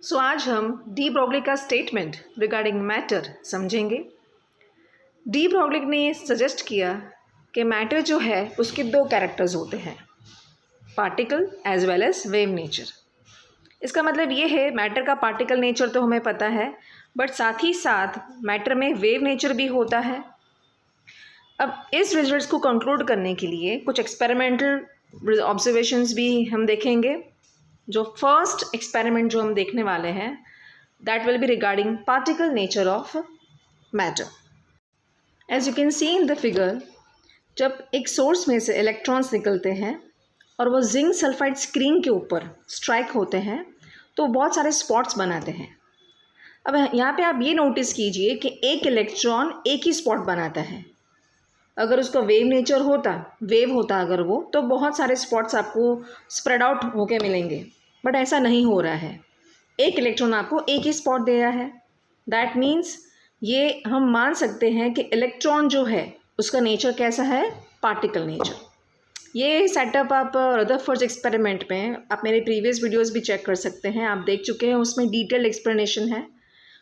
सो आज हम de Broglie का स्टेटमेंट रिगार्डिंग मैटर समझेंगे। डी ब्रॉगली ने सजेस्ट किया कि मैटर जो है उसके दो कैरेक्टर्स होते हैं, particle as well as wave nature. इसका मतलब ये है मैटर का पार्टिकल नेचर तो हमें पता है, बट साथ ही साथ मैटर में वेव नेचर भी होता है। अब इस रिजल्ट्स को कंक्लूड करने के लिए कुछ एक्सपेरिमेंटल ऑब्जर्वेशंस भी हम देखेंगे। जो फर्स्ट एक्सपेरिमेंट जो हम देखने वाले हैं that will be regarding particle nature of matter. As you can see in the figure, जब एक सोर्स में से इलेक्ट्रॉन्स निकलते हैं और वो जिंक सल्फाइड स्क्रीन के ऊपर स्ट्राइक होते हैं तो बहुत सारे स्पॉट्स बनाते हैं। अब यहाँ पे आप ये नोटिस कीजिए कि एक इलेक्ट्रॉन एक ही स्पॉट बनाता है। अगर उसका वेव नेचर होता, वेव होता अगर वो, तो बहुत सारे स्पॉट्स आपको स्प्रेड आउट होके मिलेंगे, बट ऐसा नहीं हो रहा है। एक इलेक्ट्रॉन आपको एक ही स्पॉट दे रहा है। दैट मीन्स ये हम मान सकते हैं कि इलेक्ट्रॉन जो है उसका नेचर कैसा है, पार्टिकल नेचर। ये सेटअप आप रदरफोर्ड एक्सपेरिमेंट में आप मेरे प्रीवियस वीडियोस भी चेक कर सकते हैं, आप देख चुके हैं, उसमें डिटेल्ड एक्सप्लेनेशन है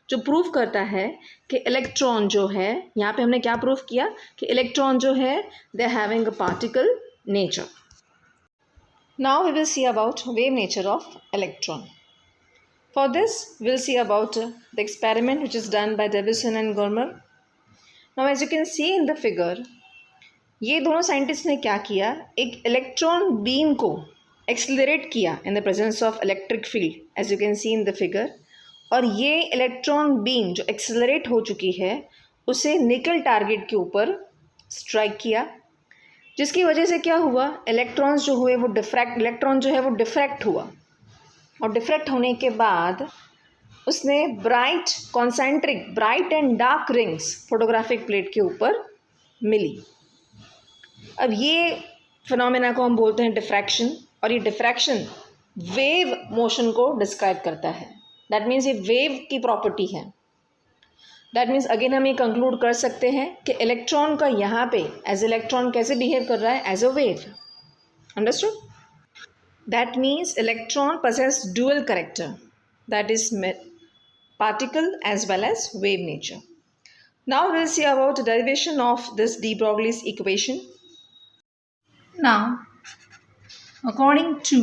जो प्रूव करता है कि इलेक्ट्रॉन जो है, यहाँ पे हमने क्या प्रूव किया कि इलेक्ट्रॉन जो है they are having a particle nature. Now we will see about wave nature of electron. For this we will see about the experiment which is done by Davisson and Germer. Now as you can see in the figure, ये दोनों scientist ने क्या किया, एक electron beam को accelerate किया in the presence of electric field, as you can see in the figure. और ये इलेक्ट्रॉन बीम जो एक्सेलरेट हो चुकी है उसे निकल टारगेट के ऊपर स्ट्राइक किया, जिसकी वजह से क्या हुआ, इलेक्ट्रॉन जो है वो डिफ्रैक्ट हुआ। और डिफ्रैक्ट होने के बाद उसने bright and dark rings photographic plate के ऊपर मिली। अब ये फिनोमेना को हम बोलते हैं डिफ्रैक्शन, और ये डिफ्रैक्शन वेव मोशन को डिस्क्राइब करता है। दैट मीन्स ये वेव की प्रॉपर्टी है। दैट मीन्स अगेन हम ये कंक्लूड कर सकते हैं कि इलेक्ट्रॉन का यहाँ पे एज इलेक्ट्रॉन कैसे बिहेव कर रहा है, as a wave. Understood? That means electron possess dual character, that is particle as well as wave nature. Now we'll see about the derivation of this de Broglie's equation. Now, according to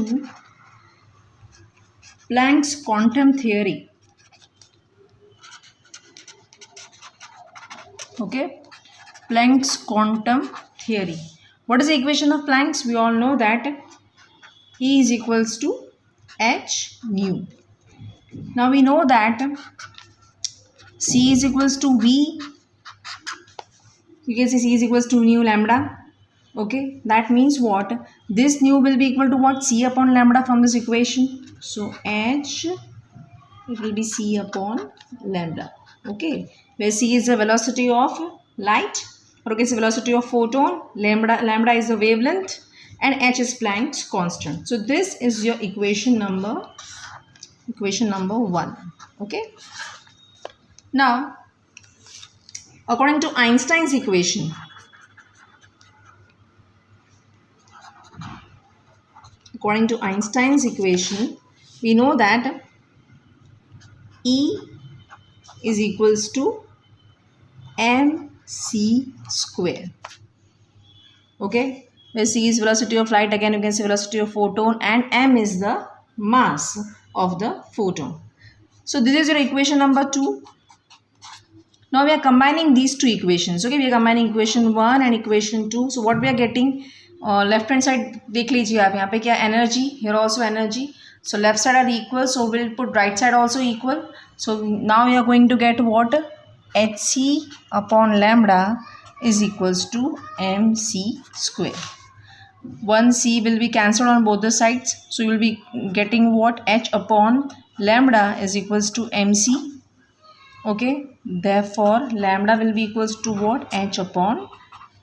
Planck's quantum theory, okay, Planck's quantum theory. What is the equation of Planck's? We all know that E is equals to h nu. Now we know that C is equals to V. You can see C is equals to nu lambda. Okay, that means what? This nu will be equal to what? C upon lambda from this equation. So h, it will be C upon lambda. Okay, where C is the velocity of light, or okay, it's the velocity of photon, lambda is the wavelength, and h is Planck's constant. So this is your equation number 1. Okay, now according to Einstein's equation, we know that E is equals to mc square. Okay, where c is velocity of light, again you can say velocity of photon, and m is the mass of the photon. So this is your equation number 2. Now we are combining these two equations. Okay, we are combining equation 1 and equation 2. So what we are getting, left hand side देख लीजिए आप, यहाँ पे क्या energy, here also energy, so left side are equal, so will put right side also equal. So now we are going to get what, H C upon lambda is equals to M C square. 1c will be cancelled on both the sides, so you will be getting what, h upon lambda is equals to mc. Okay, therefore lambda will be equals to what, h upon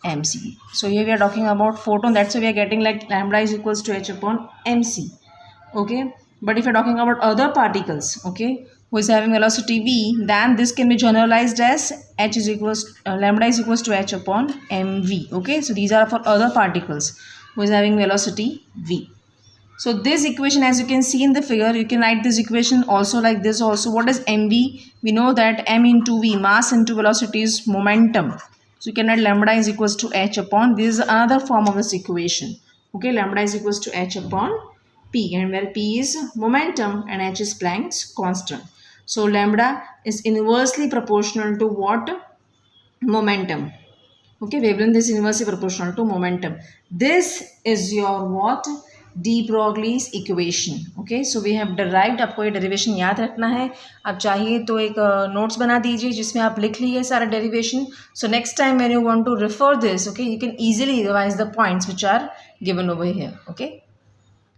mc. So here we are talking about photon, that's why we are getting like lambda is equals to h upon mc. Okay, but if you're talking about other particles, okay, who is having velocity v, then this can be generalized as h is equals lambda is equals to h upon mv. Okay, so these are for other particles who is having velocity v. So this equation, as you can see in the figure, you can write this equation also like this also. What is mv? We know that m into v, mass into velocity, is momentum. So you can write lambda is equals to h upon, this is another form of this equation. Okay, lambda is equals to h upon p, and where p is momentum and h is Planck's constant. So lambda is inversely proportional to what? Momentum. Okay, wavelength is inversely proportional to momentum. This is your what? De Broglie's equation. Okay, so we have derived. आपको ये derivation याद रखना है. आप चाहिए तो एक notes बना दीजिए जिसमें आप लिख लीजिए सारा derivation. So next time when you want to refer this, okay, you can easily revise the points which are given over here. Okay.